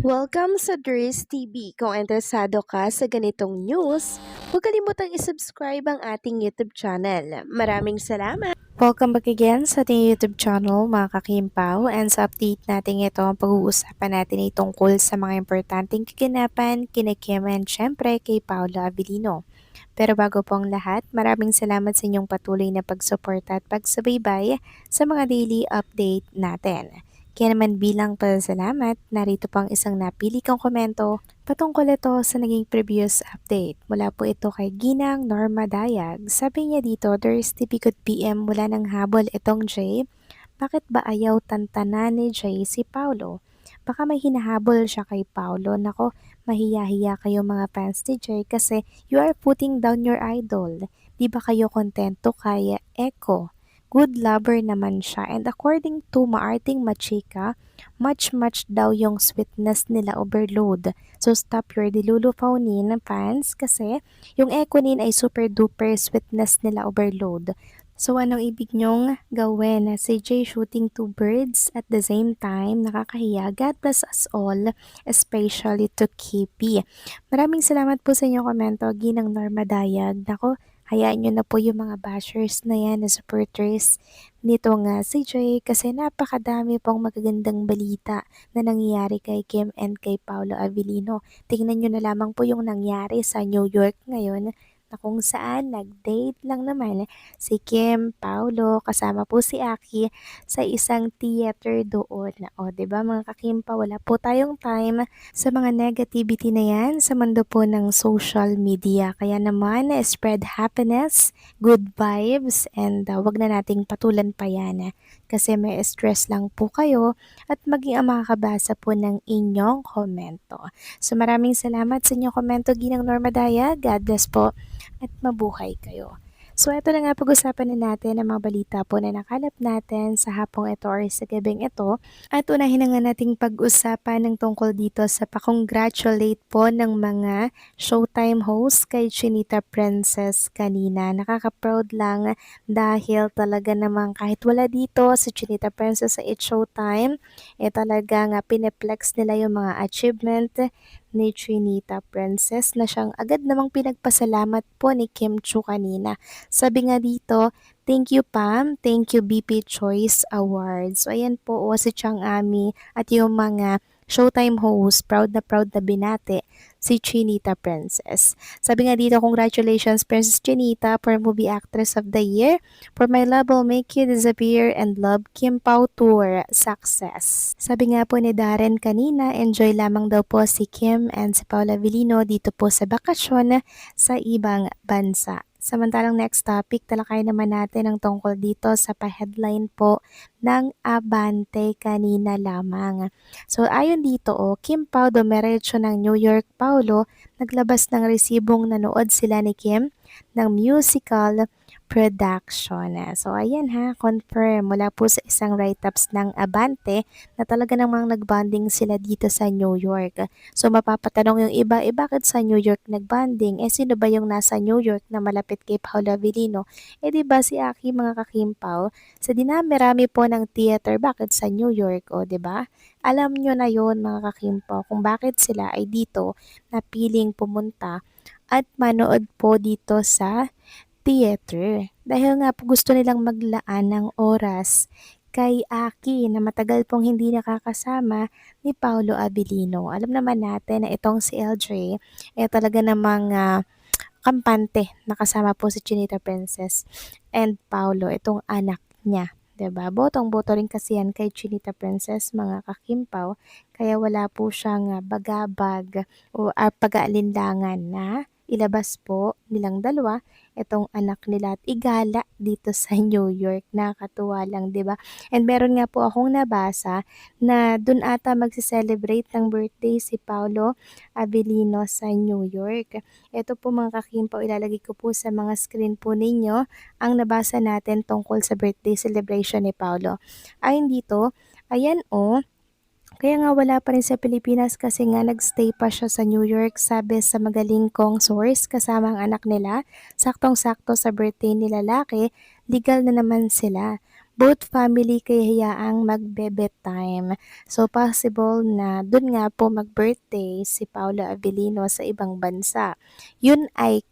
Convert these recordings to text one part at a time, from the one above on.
Welcome sa Dries TV. Kung interesado ka sa ganitong news, huwag kalimutang isubscribe ang ating YouTube channel. Maraming salamat! Welcome back again sa ating YouTube channel mga kakimpaw, and sa update natin ito, ang pag-uusapan natin ay tungkol sa mga importanteng kaganapan kina Kim and syempre kay Paolo Avellino. Pero bago po ang lahat, maraming salamat sa inyong patuloy na pagsuporta at pagsubaybay sa mga daily update natin. Kaya naman bilang pasalamat, narito pang isang napili kong komento patungkol ito sa naging previous update. Mula po ito kay Ginang Norma Dayag. Sabi niya dito, there's typical PM mula ng habol itong Jay. Bakit ba ayaw tantanan ni Jay si Paulo? Baka may hinahabol siya kay Paulo. Nako, mahiya-hiya kayo mga fans ni Jay kasi you are putting down your idol. Di ba kayo kontento kay Echo? Good lover naman siya, and according to Maarting Machika, much daw yung sweetness nila overload. So stop your dilulufaunin fans kasi yung Ekonin ay super duper sweetness nila overload. So anong ibig nyong gawin? Si Jay shooting two birds at the same time, nakakahiya. God bless us all, especially to KP. Maraming salamat po sa inyong komento, Ginang Norma Dayag. Nako, hayaan nyo na po yung mga bashers na yan na supporters nito nga si Jay kasi napakadami pong magagandang balita na nangyayari kay Kim and kay Paolo Avellino. Tingnan nyo na lamang po yung nangyari sa New York ngayon na kung saan nag-date lang naman si Kim, Paolo, kasama po si Aki sa isang theater doon. O, 'di ba mga kakimpa, wala po tayong time sa mga negativity na yan sa mundo po ng social media. Kaya naman, spread happiness, good vibes, and wag na nating patulan pa yan kasi may stress lang po kayo at maging ang makakabasa po ng inyong komento. So maraming salamat sa inyong komento, Ginang Norma Daya. God bless po at mabuhay kayo. So ito na nga, pag-usapan na natin ang mga balita po na nakalap natin sa hapong ito or sa gabing ito. At unahin na nga nating pag-usapan ng tungkol dito sa pa-congratulate po ng mga Showtime host kay Chinita Princess kanina. Nakaka-proud lang dahil talaga namang kahit wala dito si Chinita Princess sa It's Showtime, talaga nga pineplex nila yung mga achievement ni Trinita Princess na siyang agad namang pinagpasalamat po ni Kim Chu kanina. Sabi nga dito, thank you Pam, thank you BP Choice Awards. So ayan po si Chang Ami at yung mga Showtime host, proud na binati si Chinita Princess. Sabi nga dito, congratulations Princess Chinita for Movie Actress of the Year. For My Love Will Make You Disappear and Love Kim Pao Tour Success. Sabi nga po ni Darren kanina, enjoy lamang daw po si Kim and si Paula Avellino dito po sa bakasyon sa ibang bansa. Samantalang next topic, talakay naman natin ang tungkol dito sa pa-headline po ng Abante kanina lamang. So ayon dito, Kim Pao dumiretso ng New York. Paulo, naglabas ng resibong nanood sila ni Kim ng musical production. So ayan confirm mula po sa isang write-ups ng Abante na talaga namang nagbanding sila dito sa New York. So mapapatanong yung iba, bakit sa New York nagbanding? Sino ba yung nasa New York na malapit kay Paolo Avellino? Di ba si Aki mga kakimpaw? Sa dinami-rami po ng theater, bakit sa New York? O di ba? Alam nyo na yon mga kakimpaw kung bakit sila ay dito napiling pumunta at manood po dito sa theater. Dahil nga po gusto nilang maglaan ng oras kay Aki na matagal pong hindi nakakasama ni Paolo Avellino. Alam naman natin na itong si LJ talaga namang kampante nakasama po si Chinita Princess and Paolo, itong anak niya. 'Di ba? Botong-boto rin kasi yan kay Chinita Princess mga kakimpaw, kaya wala po siyang bagabag o pag-aalinlangan na ilabas po nilang dalawa itong anak nila at igala dito sa New York. Nakakatuwa lang, 'di ba? And meron nga po akong nabasa na dun ata magse-celebrate ng birthday si Paolo Avellino sa New York. Ito po mga kakimpaw, ilalagay ko po sa mga screen po ninyo ang nabasa natin tungkol sa birthday celebration ni Paolo. Ayon dito, ayan kaya nga wala pa rin sa Pilipinas kasi nga nagstay pa siya sa New York, sabi sa magaling kong source kasama ang anak nila. Saktong-sakto sa birthday ni lalaki, legal na naman sila. both family kayayaang magbe time. So possible na dun nga po mag-birthday si Paolo Abilino sa ibang bansa. Yun ay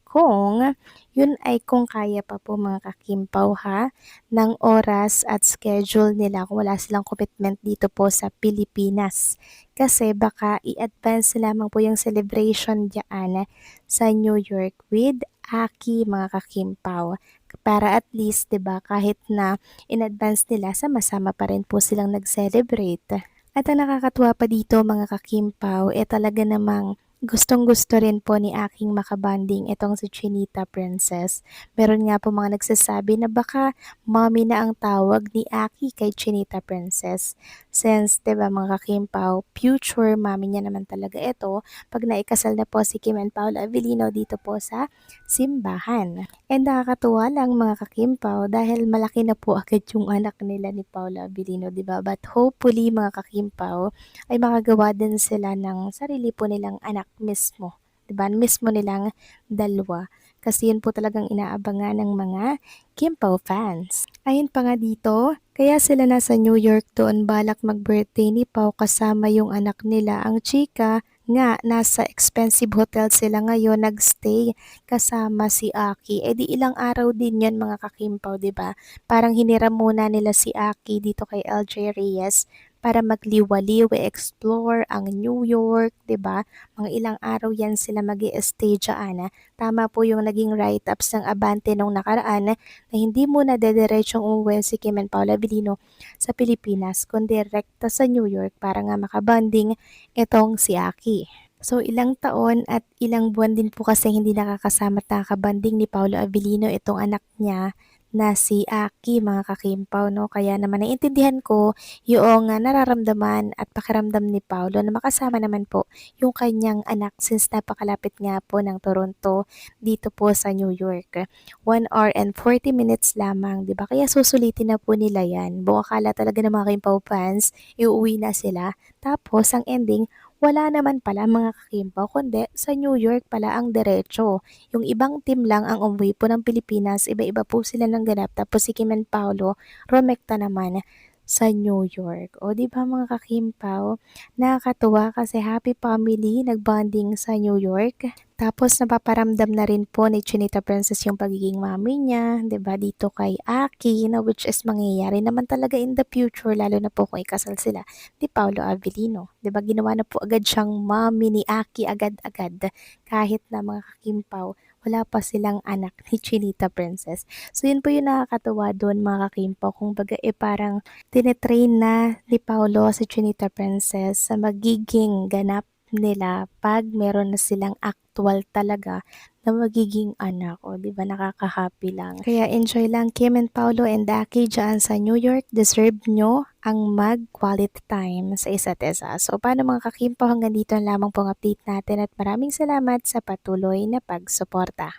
kung kaya pa po mga kakimpaw ha, ng oras at schedule nila kung wala silang commitment dito po sa Pilipinas. Kasi baka i-advance lamang po yung celebration diyan sa New York with Aki mga kakimpaw. Para at least 'di ba kahit na in advance nila sama-sama pa rin po silang nag-celebrate. At ang nakakatuwa pa dito mga kakimpaw, talaga namang gustong-gusto rin po ni aking makabanding itong si Chinita Princess. Meron nga po mga nagsasabi na baka mommy na ang tawag ni Aki kay Chinita Princess. Since, 'di ba mga kakimpaw, future mommy niya naman talaga ito pag naikasal na po si Kim and Paul Avellino dito po sa simbahan. And nakakatuwa lang mga kakimpaw dahil malaki na po agad yung anak nila ni Paula Abilino, 'di ba? But hopefully mga kakimpaw ay makagawa din sila ng sarili po nilang anak mismo, 'di ba? Mismo nilang dalawa. Kasi yun po talagang inaabangan ng mga Kimpaw fans. Ayun pa nga dito, kaya sila nasa New York doon balak mag-birthday ni Pau kasama yung anak nila. Ang chika nga, nasa expensive hotel sila ngayon nagstay kasama si Aki. E di ilang araw din yan mga kakimpaw, 'di ba? Parang hiniram muna nila si Aki dito kay LJ Reyes para magliwaliw, explore ang New York, 'di ba? Mga ilang araw yan sila mag-i-stay dyan. Tama po yung naging write-ups ng Abante nung nakaraan na hindi muna dediretsyong umuwi si Kim and Paula Abilino sa Pilipinas, kundi rekta sa New York para nga makabanding itong si Aki. So ilang taon at ilang buwan din po kasi hindi nakakasama at nakakabanding ni Paolo Abilino itong anak niya na si Aki mga kakimpaw, no? Kaya naman naiintindihan ko yung nararamdaman at pakiramdam ni Paolo na makasama naman po yung kanyang anak since napakalapit nga po ng Toronto dito po sa New York. 1 hour and 40 minutes lamang, 'di ba? Kaya susulitin na po nila 'yan. Buong akala talaga ng mga Kimpaw fans, iuwi na sila. Tapos ang ending, wala naman pala mga kakimpaw, kundi sa New York pala ang diretso. Yung ibang team lang ang umuwi po ng Pilipinas, iba-iba po sila ng ganap. Tapos si Kim and Paolo, rumekta naman sa New York. O di ba mga kakimpaw, nakakatuwa kasi happy family nagbonding sa New York. Tapos napaparamdam na rin po ni Chinita Princess yung pagiging mami niya, 'di ba? Dito kay Aki, na which is mangyayari naman talaga in the future lalo na po kung ikasal sila ni Paolo Avellino. 'Di ba? Ginawa na po agad siyang mommy ni Aki agad-agad kahit na mga kakimpaw wala pa silang anak ni Chinita Princess. So yun po yung nakakatawa doon mga kakimpaw. Kung baga parang tinetrain na ni Paolo si Chinita Princess sa magiging ganap nila pag meron na silang actual talaga na magiging anak. O, di ba nakaka-happy lang. Kaya enjoy lang Kim and Paolo and Aki dyan sa New York. Deserve nyo ang mag-quality time sa isa't isa. So, paano mga kakimpaw, hanggang dito lamang pong update natin at maraming salamat sa patuloy na pagsuporta.